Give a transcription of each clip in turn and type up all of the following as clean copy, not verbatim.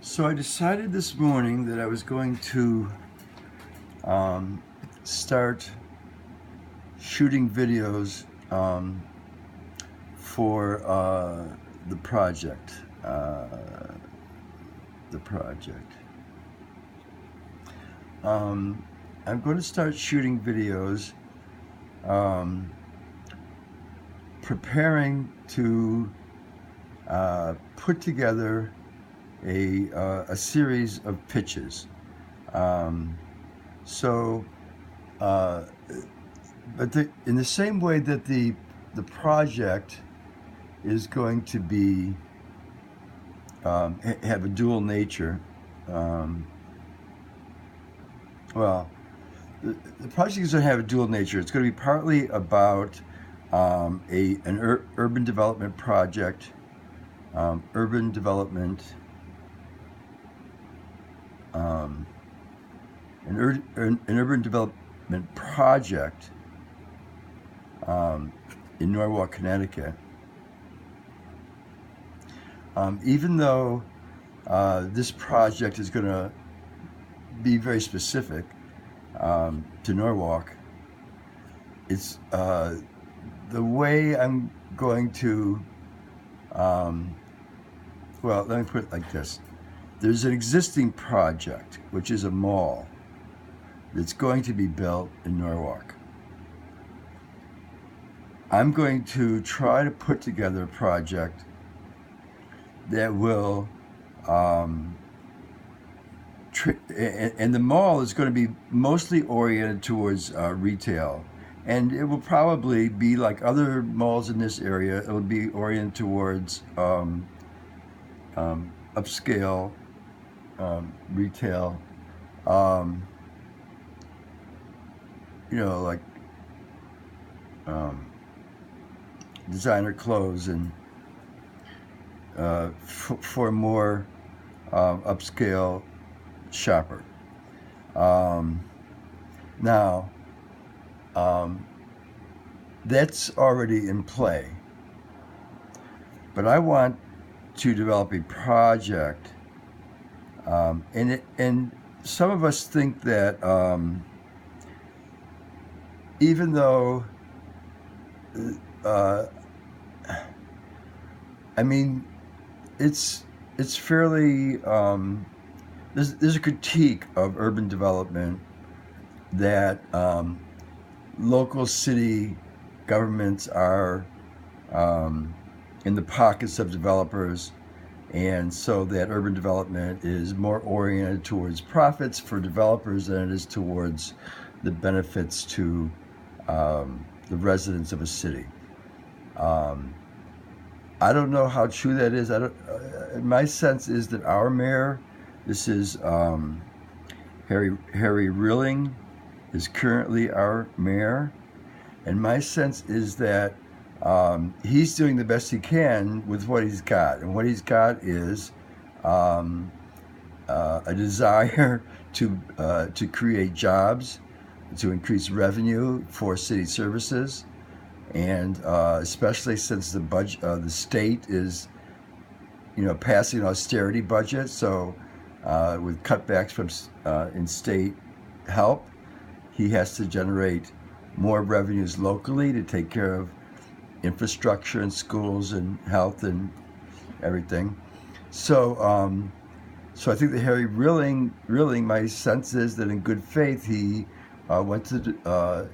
So I decided this morning that I was going to start shooting videos for the project. Uh, the project. I'm going to start shooting videos, um, preparing to put together a series of pitches. Um, so, uh, in the same way that the project is going to be have a dual nature. Um, well, the project is going to have a dual nature. It's going to be partly about urban development project, urban development, um, an urban development project in Norwalk, Connecticut. Even though this project is going to be very specific to Norwalk, it's the way I'm going to. Well, let me put it like this: there's an existing project, which is a mall, that's going to be built in Norwalk. I'm going to try to put together a project that will, and the mall is going to be mostly oriented towards retail. And it will probably be like other malls in this area. It will be oriented towards upscale retail. Um, like um, designer clothes and for a more upscale shopper. Now, that's already in play, but I want to develop a project, and some of us think that even though, uh, I mean, it's fairly there's a critique of urban development that local city governments are in the pockets of developers, and so that urban development is more oriented towards profits for developers than it is towards the benefits to the residents of a city. I don't know how true that is. I don't. My sense is that our mayor, this is Harry Rilling, is currently our mayor, and my sense is that he's doing the best he can with what he's got, and what he's got is a desire to create jobs, to increase revenue for city services, and especially since the state is, passing an austerity budget, so with cutbacks from in state help, he has to generate more revenues locally to take care of infrastructure and schools and health and everything. So I think that Harry Rilling, my sense is that in good faith he went to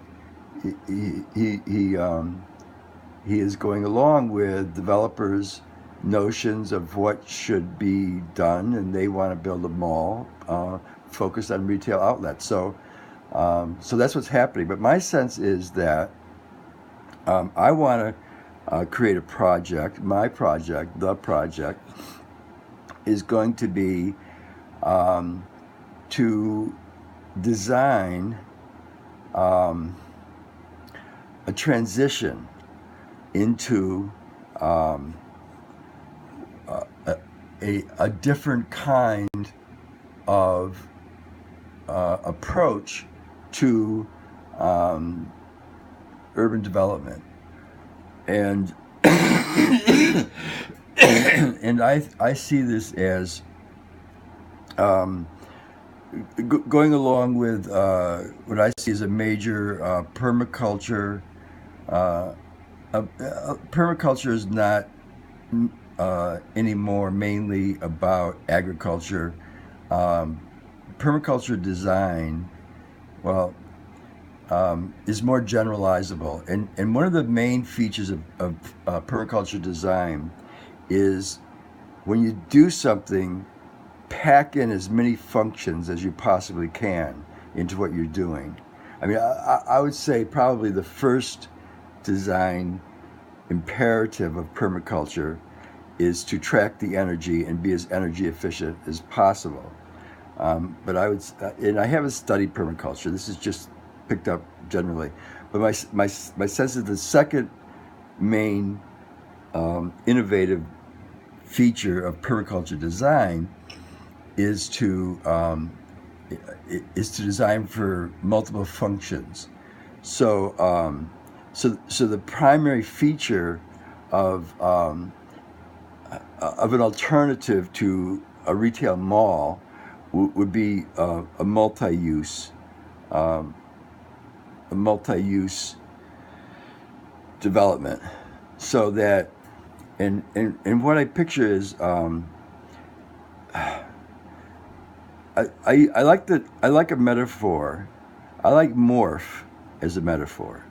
he is going along with developers' notions of what should be done, and they want to build a mall focused on retail outlets. So that's what's happening. But my sense is that I want to create a project. My project, the project, is going to be to design a transition into a different kind of approach to urban development, and and I see this as Um, Going along with what I see as a major permaculture. Permaculture is not anymore mainly about agriculture. Um, Permaculture design, well, is more generalizable. And one of the main features of permaculture design is when you do something, pack in as many functions as you possibly can into what you're doing. I mean, I would say probably the first design imperative of permaculture is to track the energy and be as energy efficient as possible. But I would, and I haven't studied permaculture. This is just picked up generally. But my sense is the second main innovative feature of permaculture design is to design for multiple functions. So so the primary feature of of an alternative to a retail mall would be um, a multi-use development, so that and what I picture is I like a metaphor. I like morph as a metaphor.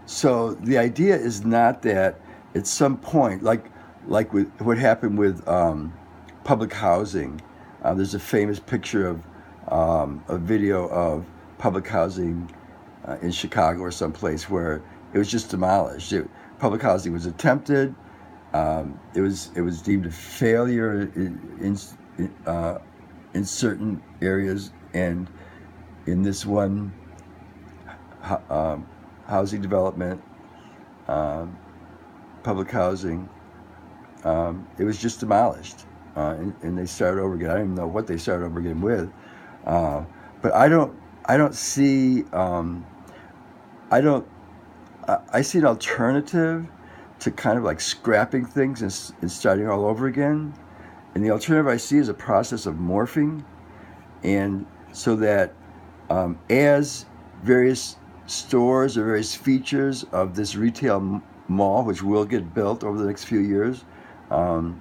So the idea is not that at some point, like with what happened with public housing. There's a famous picture of a video of public housing in Chicago or someplace where it was just demolished. Public housing was attempted. It was deemed a failure in certain areas, and in this one housing development, um, public housing, it was just demolished, and they started over again. I don't even know what they started over again with, uh, but I don't see I don't I see an alternative to kind of like scrapping things and starting all over again. And the alternative I see is a process of morphing, and so that as various stores or various features of this retail mall, which will get built over the next few years,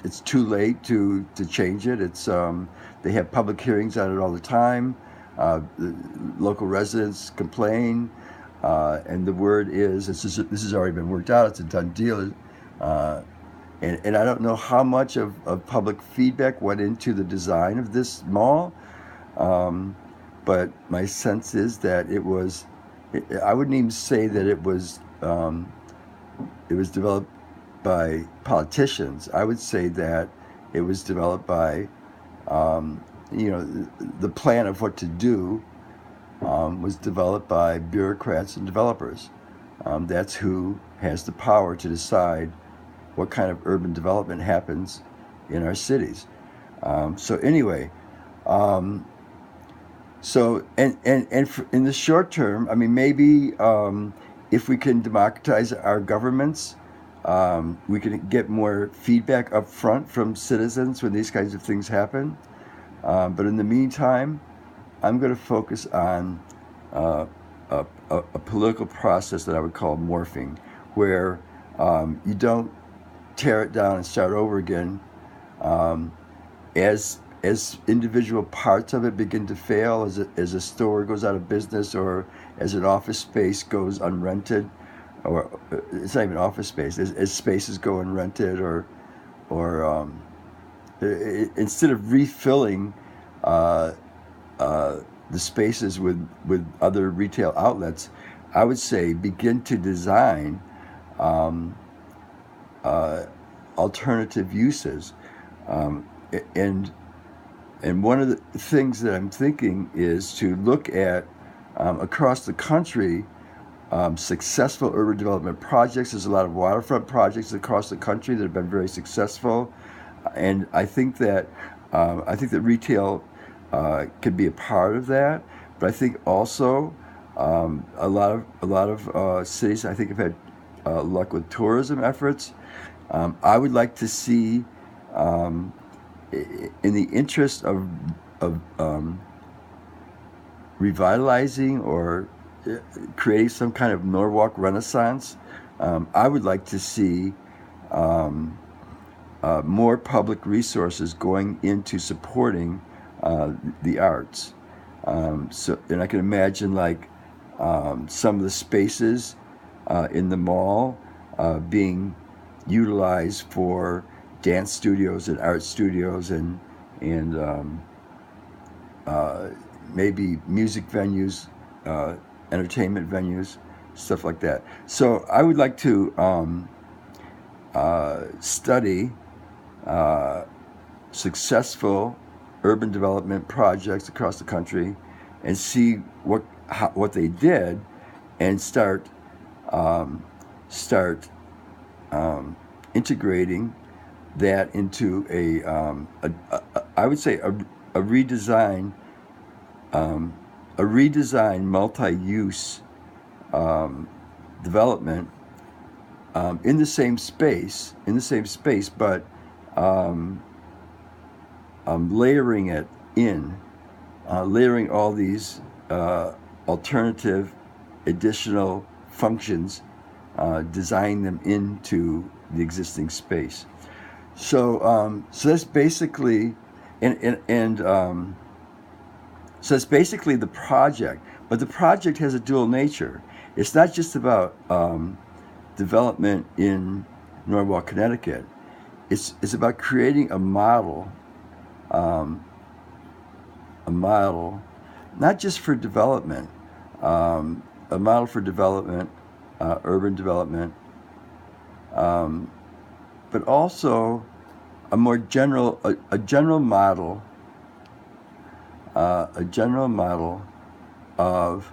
it's too late to change it. They have public hearings on it all the time. The local residents complain, and the word is this has already been worked out. It's a done deal. Uh, and I don't know how much of public feedback went into the design of this mall, um, but my sense is that I wouldn't even say that it was developed by politicians. I would say that it was developed by, um, the plan of what to do was developed by bureaucrats and developers. That's who has the power to decide what kind of urban development happens in our cities. So anyway, um, so in the short term, I mean, maybe if we can democratize our governments, we can get more feedback up front from citizens when these kinds of things happen. But in the meantime, I'm going to focus on uh, a political process that I would call morphing, where you don't tear it down and start over again. Um, as individual parts of it begin to fail, as a store goes out of business, or as an office space goes unrented, or it's not even office space, as spaces go unrented, or instead of refilling uh, uh, the spaces with other retail outlets, I would say begin to design um, uh, alternative uses. Um, and and one of the things that I'm thinking is to look at across the country successful urban development projects. There's a lot of waterfront projects across the country that have been very successful, and I think that retail could be a part of that. But I think also a lot of cities I think have had luck with tourism efforts. I would like to see um, in the interest of revitalizing or creating some kind of Norwalk Renaissance, I would like to see more public resources going into supporting the arts. And I can imagine like some of the spaces in the mall being utilized for dance studios and art studios and maybe music venues, entertainment venues, stuff like that. So I would like to study successful urban development projects across the country and see what they did and start integrating that into I would say a redesign multi-use development in the same space, but layering it in, layering all these alternative additional functions, design them into the existing space. So that's basically, so it's basically the project, but the project has a dual nature. It's not just about development in Norwalk, Connecticut. It's about creating a model, not just for development, a model for development, urban development, but also a more general, a general model of,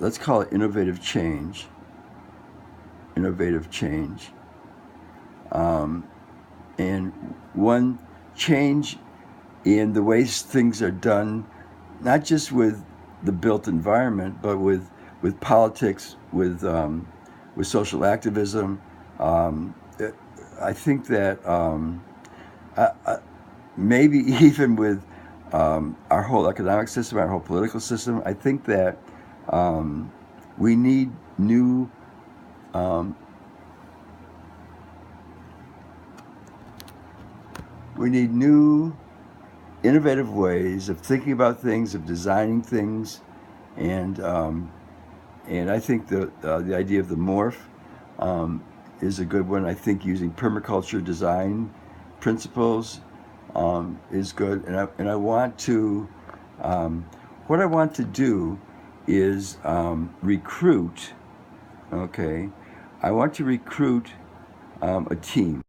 let's call it innovative change, and one change in the ways things are done, not just with the built environment, but with politics, with social activism. I think that maybe even with our whole economic system, our whole political system, I think that we need new innovative ways of thinking about things, of designing things, and I think the idea of the morph is a good one. I think using permaculture design principles is good, and I want to what I want to do is recruit. Okay, I want to recruit a team.